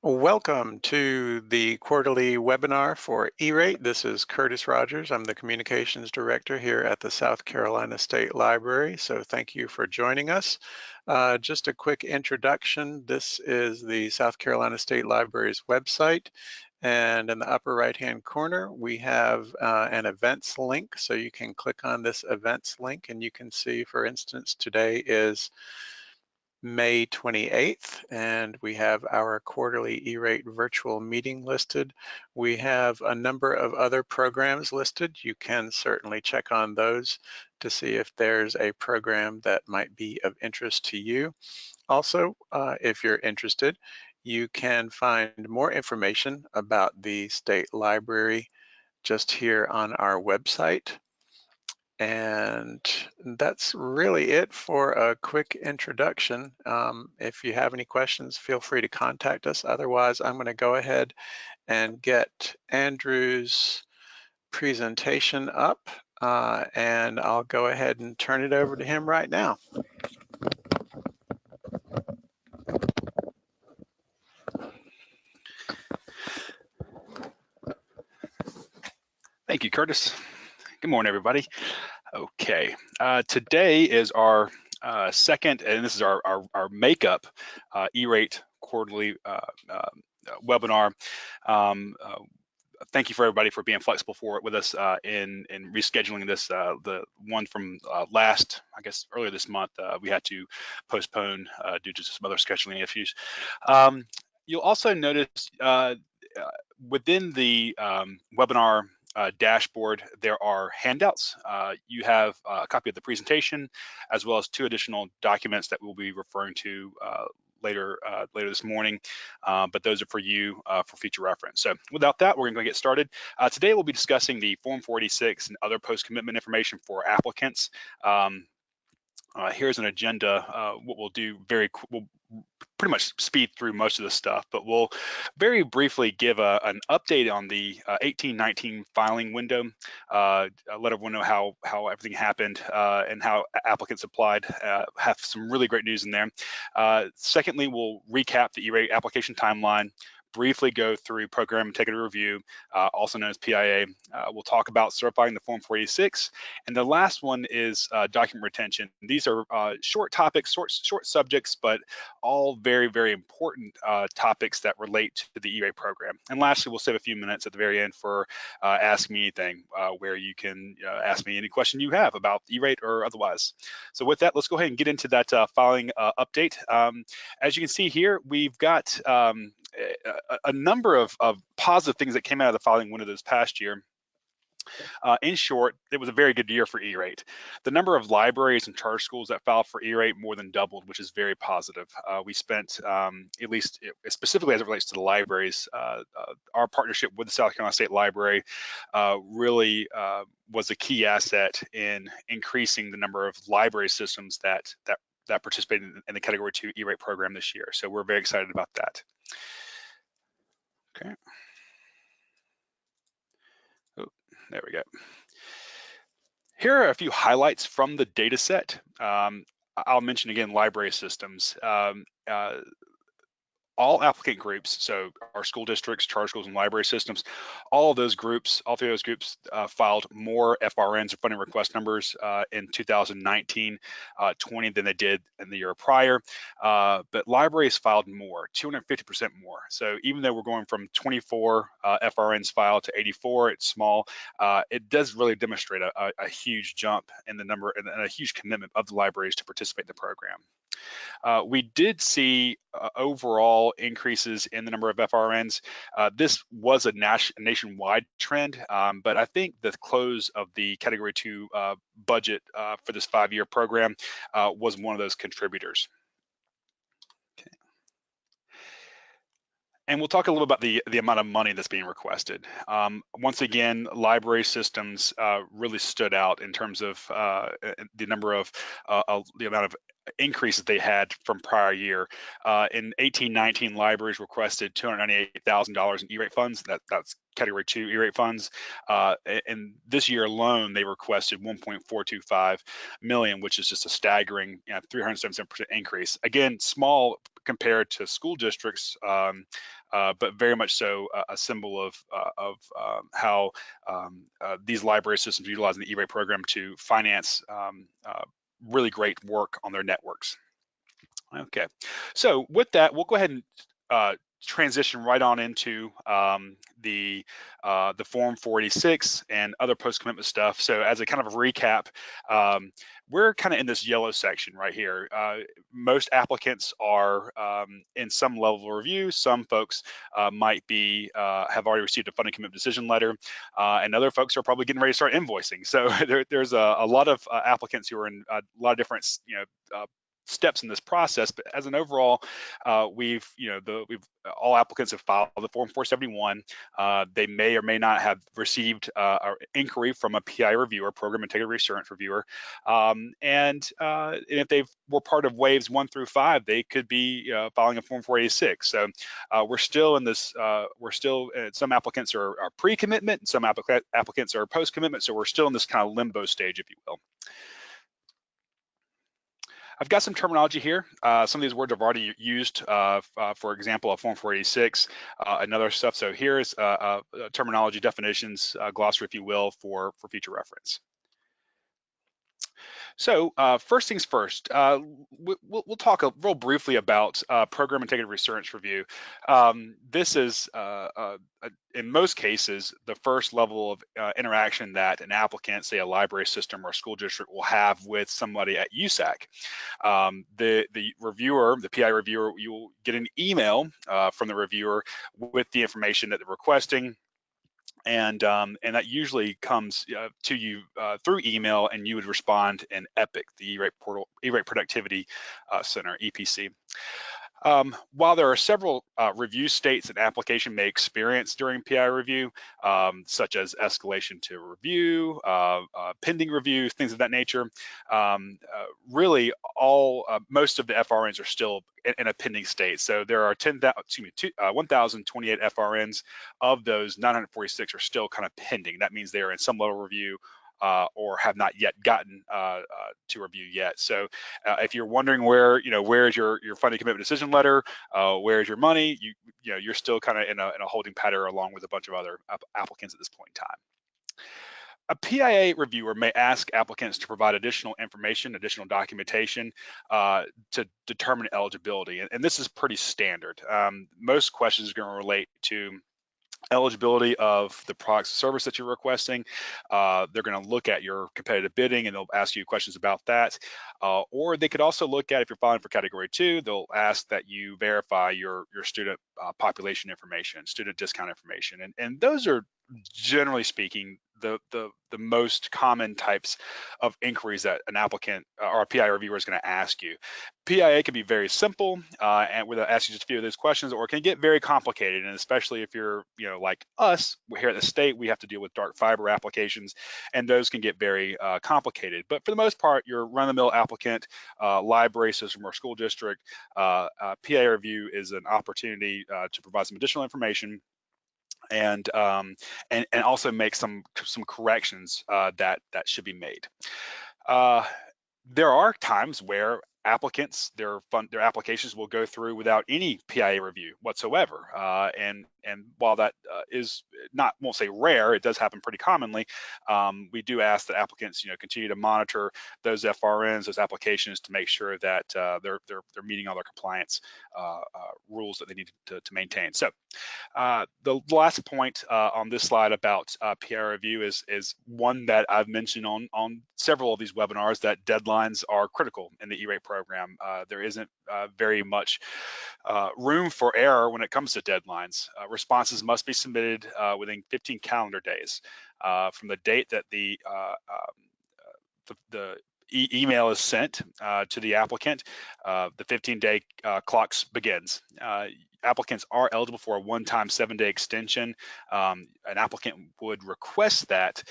Welcome to the quarterly webinar for E-Rate. This is Curtis Rogers. I'm the Communications Director here at the South Carolina State Library, so thank you for joining us. Just a quick introduction. This is the South Carolina State Library's website, and in the upper right-hand corner, we have an events link, so you can click on this events link and you can see, for instance, today is May 28th, and we have our quarterly E-Rate virtual meeting listed. We have a number of other programs listed. You can certainly check on those to see if there's a program that might be of interest to you. Also, if you're interested, you can find more information about the State Library just here on our website. And that's really it for a quick introduction. If you have any questions, feel free to contact us. Otherwise, I'm going to go ahead and get Andrew's presentation up, and I'll go ahead and turn it over to him right now. Thank you, Curtis. Good morning, everybody. Okay, today is our second, and this is our makeup E-Rate quarterly webinar. Thank you for everybody for being flexible with us in rescheduling this. The one from earlier this month, we had to postpone due to some other scheduling issues. You'll also notice within the webinar dashboard, there are handouts. You have a copy of the presentation, as well as 2 additional documents that we'll be referring to later this morning, but those are for you for future reference. So without that, we're going to get started. Today we'll be discussing the Form 486 and other post-commitment information for applicants. Here's an agenda. What we'll do we'll pretty much speed through most of the stuff, but we'll very briefly give an update on the 1819 filing window, let everyone know how everything happened and how applicants applied. Have some really great news in there. Secondly, we'll recap the E-Rate application timeline, briefly go through program integrity review, also known as PIA. We'll talk about certifying the Form 486. And the last one is document retention. These are short topics, short subjects, but all very, very important topics that relate to the E-Rate program. And lastly, we'll save a few minutes at the very end for Ask Me Anything, where you can ask me any question you have about E-Rate or otherwise. So with that, let's go ahead and get into that filing update. As you can see here, we've got a number of positive things that came out of the filing window this past year. In short, it was a very good year for E-Rate. The number of libraries and charter schools that filed for E-Rate more than doubled, which is very positive. We spent, at least specifically as it relates to the libraries, our partnership with the South Carolina State Library really was a key asset in increasing the number of library systems that participated in the Category 2 E-Rate program this year. So we're very excited about that. Okay. Oh, there we go. Here are a few highlights from the data set. I'll mention again library systems. All applicant groups, so our school districts, charter schools, and library systems, all 3 of those groups filed more FRNs or funding request numbers in 2019-20 than they did in the year prior. But libraries filed more, 250% more. So even though we're going from 24 FRNs filed to 84, it's small. It does really demonstrate a huge jump in the number and a huge commitment of the libraries to participate in the program. We did see overall increases in the number of FRNs. This was a nationwide trend, but I think the close of the Category 2 budget for this 5-year program was one of those contributors. Okay. And we'll talk a little about the amount of money that's being requested. Once again, library systems really stood out in terms of the amount of increase that they had from prior year. In 18-19, libraries requested $298,000 in E-rate funds. That's Category 2 E-rate funds. And this year alone, they requested 1.425 million, which is just a staggering 377% increase. Again, small compared to school districts, but very much so a symbol of how these library systems are utilizing the E-rate program to finance really great work on their networks. Okay, so with that, we'll go ahead and transition right on into the Form 486 and other post-commitment stuff. So as a kind of a recap, we're kind of in this yellow section right here. Most applicants are in some level of review. Some folks might be have already received a funding commitment decision letter, and other folks are probably getting ready to start invoicing. So there's a lot of applicants who are in a lot of different steps in this process, but as an overall, we've all applicants have filed the Form 471. They may or may not have received an inquiry from a PI reviewer, Program Integrity Assurance Reviewer, and if they were part of waves 1 through 5, they could be filing a Form 486. So we're still in this. Some applicants are pre-commitment, and some applicants are post-commitment. So we're still in this kind of limbo stage, if you will. I've got some terminology here. Some of these words I've already used, for example, a Form 486 and other stuff. So here's terminology definitions, glossary, if you will, for future reference. So first things first, we'll talk real briefly about Program Integrity Assurance Review. This is, in most cases, the first level of interaction that an applicant, say a library system or a school district, will have with somebody at USAC. The reviewer, the PI reviewer, you will get an email from the reviewer with the information that they're requesting. And that usually comes to you through email, and you would respond in EPIC, the E-rate portal, E-rate Productivity Center, EPC. While there are several review states an application may experience during PI review, such as escalation to review, pending review, things of that nature, really most of the FRNs are still in a pending state. So there are 1,028 FRNs. Of those, 946 are still kind of pending. That means they are in some level of review or have not yet gotten to review yet. So if you're wondering where's your funding commitment decision letter, where's your money, you're still kind of in a holding pattern along with a bunch of other applicants at this point in time. A PIA reviewer may ask applicants to provide additional information, additional documentation to determine eligibility, and this is pretty standard. Most questions are going to relate to eligibility of the products and service that you're requesting. They're going to look at your competitive bidding, and they'll ask you questions about that. Or they could also look at, if you're filing for Category 2, they'll ask that you verify your student population information, student discount information, and those are, generally speaking, the most common types of inquiries that an applicant or a PI reviewer is going to ask you. PIA can be very simple and without asking just a few of those questions, or it can get very complicated. And especially if you're, like us, we're here at the state, we have to deal with dark fiber applications, and those can get very complicated. But for the most part, your run-of-the-mill applicant, library system or school district, PIA review is an opportunity to provide some additional information and also make some corrections that should be made. There are times where applicants, their applications will go through without any PIA review whatsoever. And while that is not, won't say rare, it does happen pretty commonly. We do ask that applicants, continue to monitor those FRNs, those applications, to make sure that they're meeting all their compliance rules that they need to maintain. So the last point on this slide about PIA review is one that I've mentioned on several of these webinars, that deadlines are critical in the E-rate program. There isn't very much room for error when it comes to deadlines. Responses must be submitted within 15 calendar days from the date that the email is sent to the applicant. The 15-day clock begins. Applicants are eligible for a one-time 7-day extension. An applicant would request that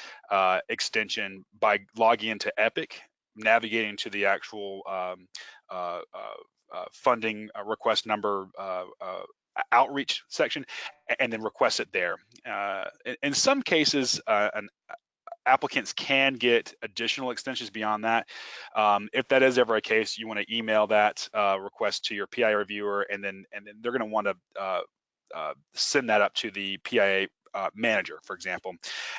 extension by logging into EPIC, navigating to the actual funding request number outreach section, and then request it there. In some cases, applicants can get additional extensions beyond that. If that is ever a case, you want to email that request to your PIA reviewer, and then they're going to want to send that up to the PIA manager, for example,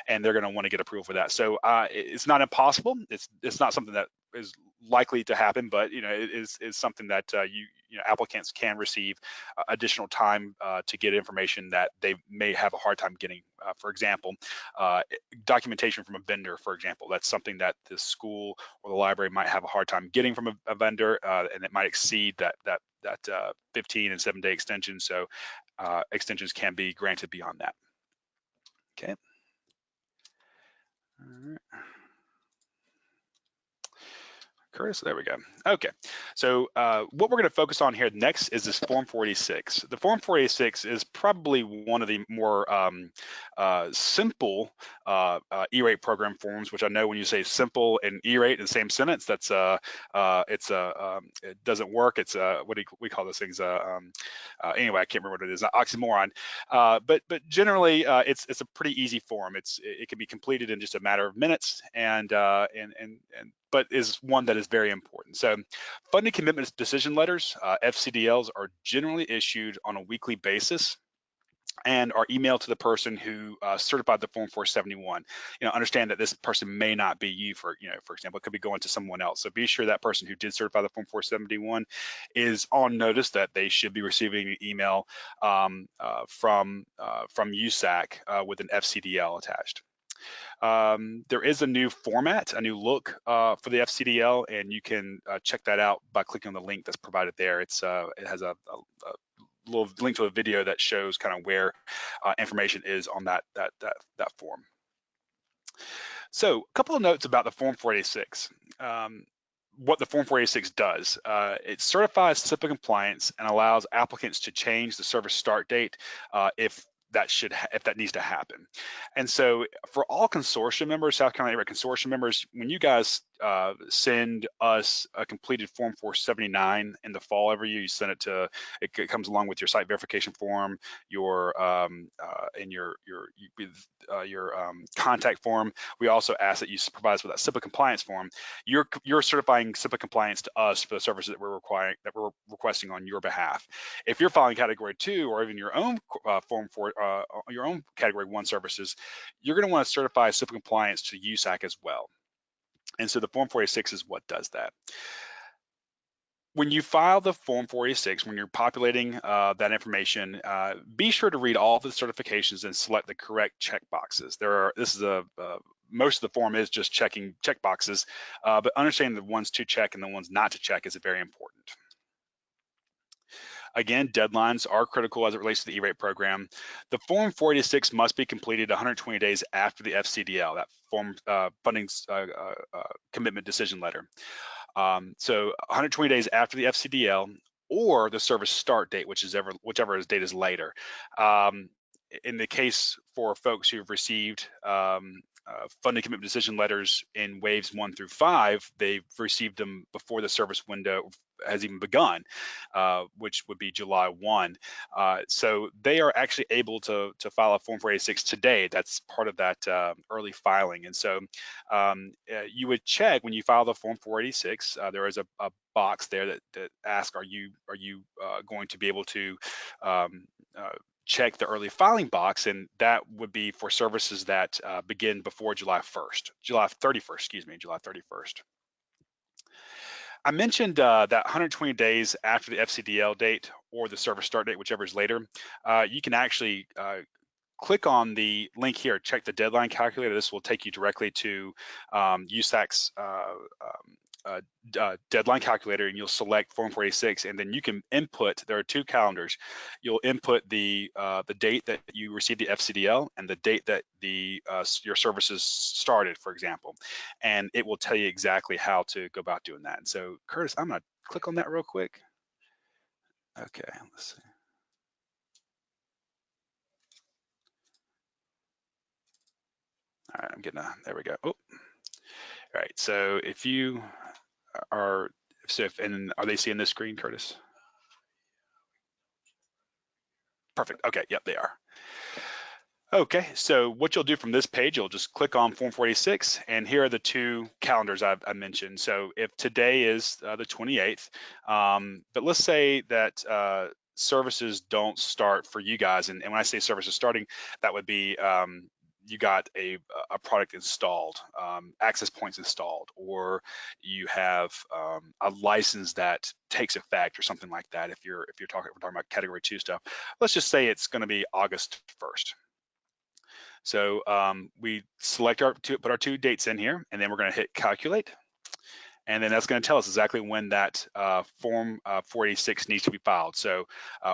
and they're going to want to get approval for that. So it's not impossible. It's not something that is likely to happen, but it is something that applicants can receive additional time to get information that they may have a hard time getting. For example, documentation from a vendor, for example, that's something that the school or the library might have a hard time getting from a vendor, and it might exceed that 15 and 7-day extension. So extensions can be granted beyond that. Okay. All right. Curtis, there we go. Okay, so what we're going to focus on here next is this Form 486. The Form 486 is probably one of the more simple E-rate program forms, which I know when you say simple and E-rate in the same sentence, that's it doesn't work. It's what do we call those things? Anyway, I can't remember what it is. Oxymoron. But generally, it's a pretty easy form. It can be completed in just a matter of minutes, but is one that is very important. So funding commitments decision letters, FCDLs, are generally issued on a weekly basis and are emailed to the person who certified the Form 471. Understand that this person may not be you, for example, it could be going to someone else. So be sure that person who did certify the Form 471 is on notice that they should be receiving an email from USAC with an FCDL attached. There is a new format, a new look for the FCDL, and you can check that out by clicking on the link that's provided there. It has a little link to a video that shows kind of where information is on that form. So a couple of notes about the Form 486. What the Form 486 does, it certifies SIPA compliance and allows applicants to change the service start date if that needs to happen. And so for all consortium members, South Carolina E-rate consortium members, when you guys send us a completed Form 479 in the fall every year, you send it to, it comes along with your site verification form, your contact form. We also ask that you provide us with that SIPA compliance form. You're certifying SIPA compliance to us for the services that we're requesting on your behalf. If you're filing Category 2 or even your own Form 4, your own Category 1 services, you're going to want to certify SIPA compliance to USAC as well. And so the Form 486 is what does that. When you file the Form 486, when you're populating that information, be sure to read all the certifications and select the correct check boxes. Most of the form is just checking check boxes, but understanding the ones to check and the ones not to check is very important. Again, deadlines are critical as it relates to the E-rate program. The Form 486 must be completed 120 days after the FCDL, that form funding commitment decision letter. So 120 days after the FCDL or the service start date, whichever date is later. In the case for folks who've received funding commitment decision letters in waves 1 through 5, they've received them before the service window has even begun, which would be July 1. So they are actually able to file a Form 486 today. That's part of that early filing. And so you would check when you file the Form 486, there is a box there that asks, are you going to be able to check the early filing box, and that would be for services that begin before July 31st. I mentioned that 120 days after the FCDL date or the service start date, whichever is later, you can actually click on the link here, check the deadline calculator. This will take you directly to USAC's deadline calculator, and you'll select Form 486, and then you can input. There are two calendars. You'll input the date that you received the FCDL and the date that your services started, for example, and it will tell you exactly how to go about doing that. And so, Curtis, I'm gonna click on that real quick. Okay, let's see. All right, there we go. Oh, all right. So if So and are they seeing this screen, Curtis? Perfect. Okay, yep, they are. Okay, so what you'll do from this page, you'll just click on Form 486, and here are the two calendars I mentioned. So if today is the 28th, but let's say that services don't start for you guys, and when I say services starting, that would be you got a product installed, access points installed, or you have a license that takes effect or something like that. If we're talking about Category 2 stuff, let's just say it's going to be August 1st. So we select put our two dates in here, and then we're going to hit calculate. And then that's going to tell us exactly when that Form 486 needs to be filed. So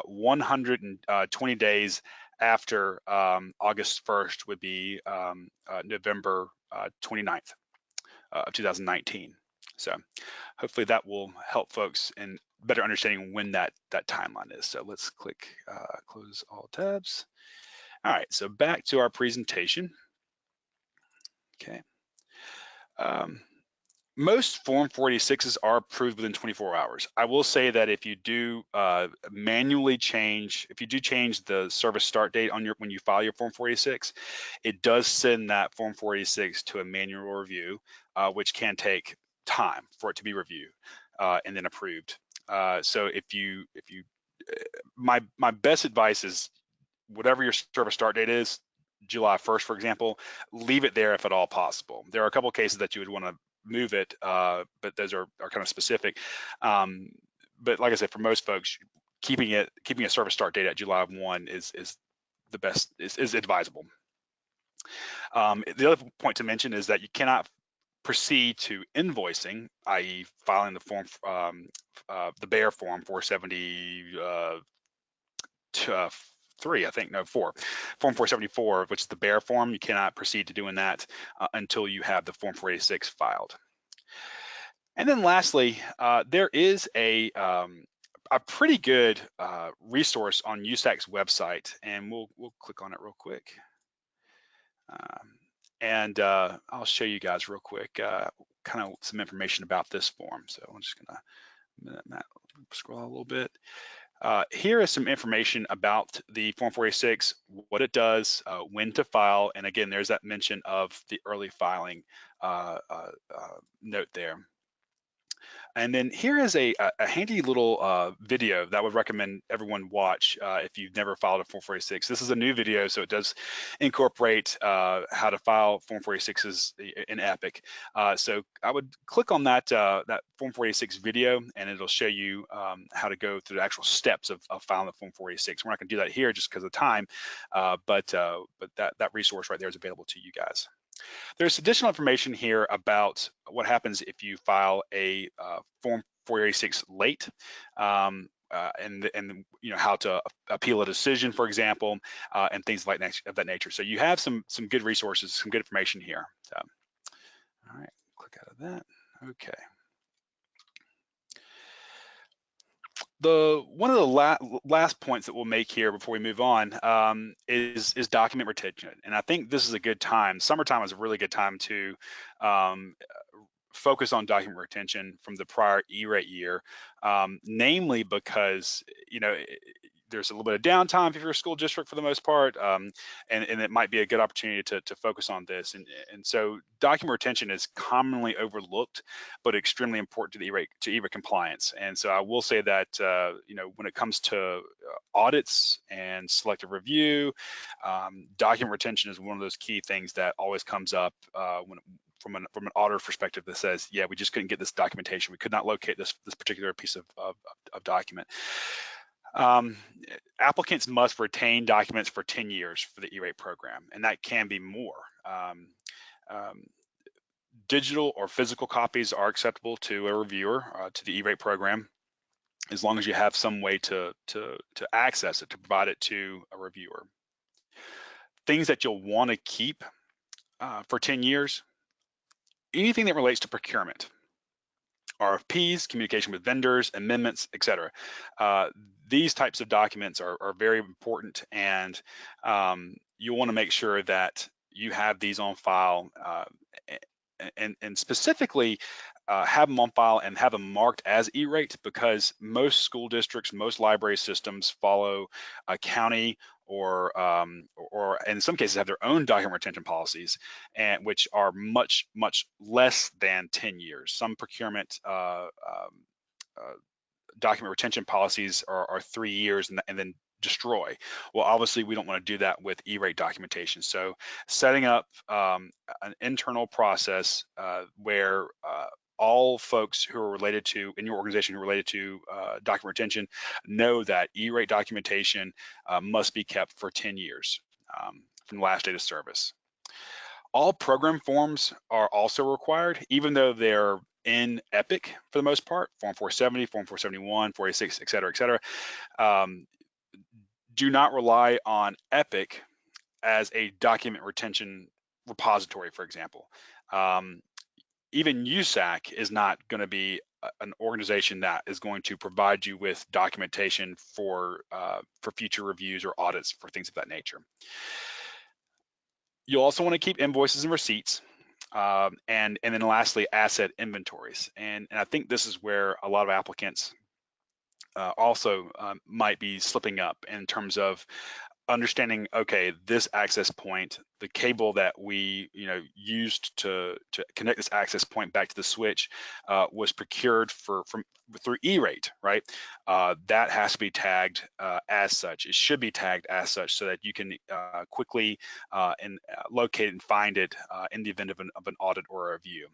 120 days after August 1st would be November 29th of 2019. So hopefully that will help folks in better understanding when that timeline is. So let's click close all tabs. All right, so back to our presentation. Okay. Most Form 486s are approved within 24 hours. I will say that if you do manually change, if you do change the service start date on when you file your Form 486, it does send that Form 486 to a manual review, which can take time for it to be reviewed and then approved. So my best advice is whatever your service start date is, July 1st, for example, leave it there if at all possible. There are a couple of cases that you would want to move it, but those are kind of specific. But like I said, for most folks, keeping a service start date at July 1 is the best, is advisable. The other point to mention is that you cannot proceed to invoicing, i.e. filing the form, the Bear Form 4 Form 474, which is the Bear Form. You cannot proceed to doing that until you have the Form 486 filed. And then lastly, there is a pretty good resource on USAC's website, and we'll click on it real quick. And I'll show you guys real quick kind of some information about this form. So I'm just gonna scroll a little bit. Here is some information about the Form 486, what it does, when to file, and again, there's that mention of the early filing note there. And then here is a handy little video that I would recommend everyone watch if you've never filed a Form 486. This is a new video, so it does incorporate how to file Form 486s in Epic. So I would click on that Form 486 video, and it'll show you how to go through the actual steps of filing the Form 486. We're not going to do that here just because of time, but that resource right there is available to you guys. There's additional information here about what happens if you file a Form 486 late, and you know how to appeal a decision, for example, and things like of that nature. So you have some good resources, some good information here. So, all right, click out of that. Okay. One of the last points that we'll make here before we move on is document retention, and I think this is a good time. Summertime is a really good time to focus on document retention from the prior E-rate year, namely because there's a little bit of downtime if you're a school district for the most part, and it might be a good opportunity to focus on this. And so document retention is commonly overlooked, but extremely important to the E-rate compliance. And so I will say that when it comes to audits and selective review, document retention is one of those key things that always comes up from an auditor perspective that says, yeah, we just couldn't get this documentation. We could not locate this particular piece of document. Applicants must retain documents for 10 years for the E-rate program, and that can be more. Digital or physical copies are acceptable to a reviewer, to the E-rate program, as long as you have some way to access it, to provide it to a reviewer. Things that you'll want to keep for 10 years, anything that relates to procurement, RFPs, communication with vendors, amendments, etc. These types of documents are very important, and you want to make sure that you have these on file and specifically have them on file and have them marked as E-rate, because most school districts, most library systems follow a county or in some cases have their own document retention policies, and which are much less than 10 years. Some procurement document retention policies are 3 years and then destroy. Well, obviously we don't want to do that with E-rate documentation. So setting up an internal process where all folks who are related to, in your organization who are related to document retention, know that E-rate documentation must be kept for 10 years from the last date of service. All program forms are also required, even though they're in EPIC for the most part, Form 470, Form 471, 486, et cetera, do not rely on EPIC as a document retention repository, for example. Even USAC is not going to be an organization that is going to provide you with documentation for future reviews or audits for things of that nature. You'll also want to keep invoices and receipts. And then lastly, asset inventories. And I think this is where a lot of applicants also might be slipping up in terms of understanding, okay, this access point, the cable that we used to connect this access point back to the switch was procured through E-rate, right? That has to be tagged as such. It should be tagged as such so that you can quickly locate and find it in the event of an audit or a review.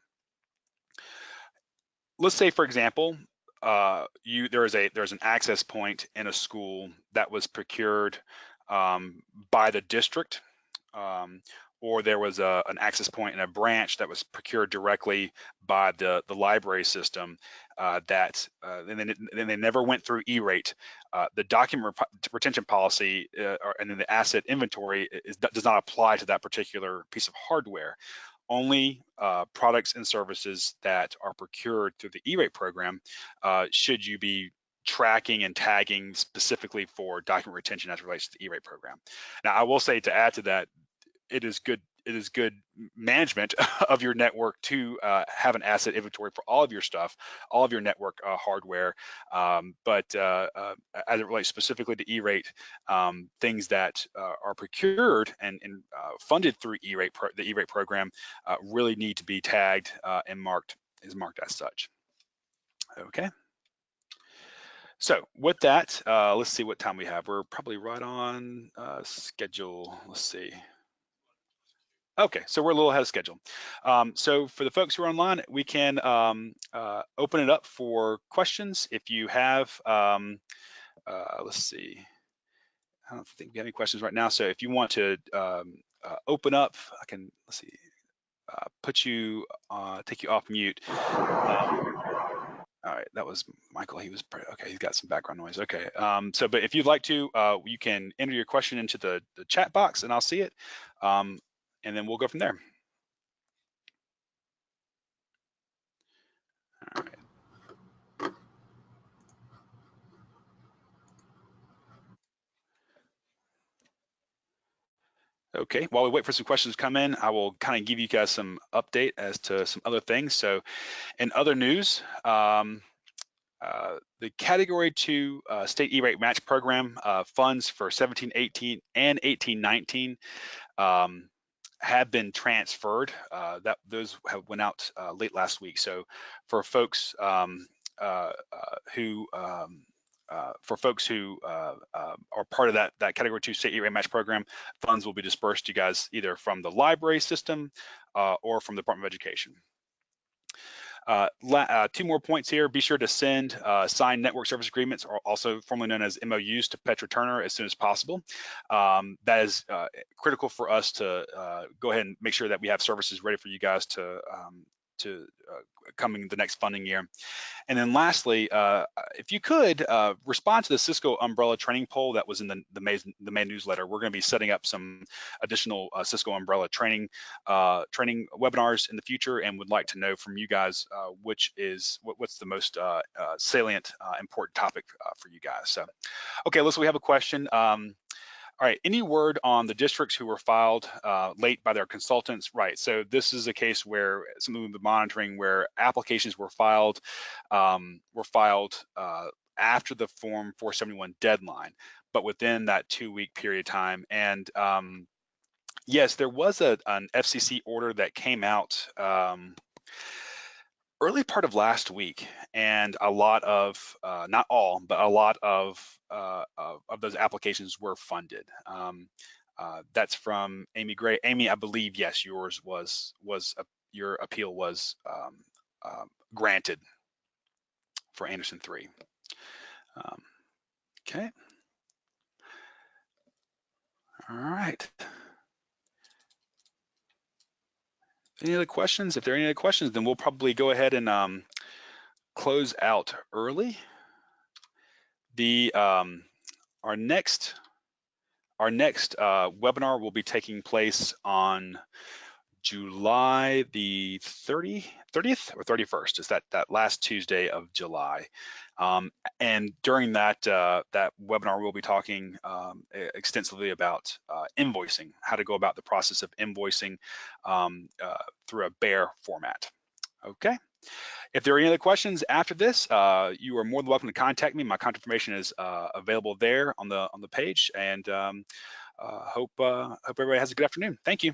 Let's say, for example, there's an access point in a school that was procured by the district, or there was an access point in a branch that was procured directly by the library system and then they never went through E-rate. The document retention policy and then the asset inventory does not apply to that particular piece of hardware. Only products and services that are procured through the E-rate program should you be tracking and tagging specifically for document retention as it relates to the E-rate program. Now, I will say, to add to that, it is good management of your network to have an asset inventory for all of your stuff, all of your network hardware. But as it relates specifically to E-rate, things that are procured and funded through E-rate, the E-rate program, really need to be tagged and marked as such. Okay. So with that, let's see what time we have. We're probably right on schedule. Let's see. Okay, so we're a little ahead of schedule. So for the folks who are online, we can open it up for questions. If you have, let's see, I don't think we have any questions right now. So if you want to open up, I can, let's see, take you off mute. All right, that was Michael. He was okay. He's got some background noise. Okay. But if you'd like to, you can enter your question into the chat box, and I'll see it, and then we'll go from there. All right. Okay. While we wait for some questions to come in, I will kind of give you guys some update as to some other things. So, in other news, the Category 2 State E-rate match program funds for 17-18 and 18-19 have been transferred. Those went out late last week. So for folks who are part of that Category 2 State E-rate match program, funds will be dispersed to you guys either from the library system or from the Department of Education. Two more points here. Be sure to send signed network service agreements, or also formerly known as MOUs, to Petra Turner as soon as possible. That is critical for us to go ahead and make sure that we have services ready for you guys to coming the next funding year. And then lastly, if you could respond to the Cisco Umbrella training poll that was in the May newsletter. We're going to be setting up some additional Cisco Umbrella training webinars in the future, and would like to know from you guys what's the most salient, important topic for you guys. So, okay, we have a question. All right, any word on the districts who were filed late by their consultants? Right, so this is a case where something we've been monitoring where applications were filed after the Form 471 deadline, but within that 2-week period of time. And yes, there was an FCC order that came out early part of last week, and a lot of, not all, but a lot of those applications were funded. That's from Amy Gray. Amy, I believe, yes, yours was your appeal was granted for Anderson 3. Okay. All right. Any other questions? If there are any other questions, then we'll probably go ahead and close out early. Our next webinar will be taking place on July the 30th or 31st. Is that last Tuesday of July. And during that webinar, we'll be talking extensively about invoicing, how to go about the process of invoicing through a BEAR format. Okay. If there are any other questions after this, you are more than welcome to contact me. My contact information is available there on the page, and hope everybody has a good afternoon. Thank you.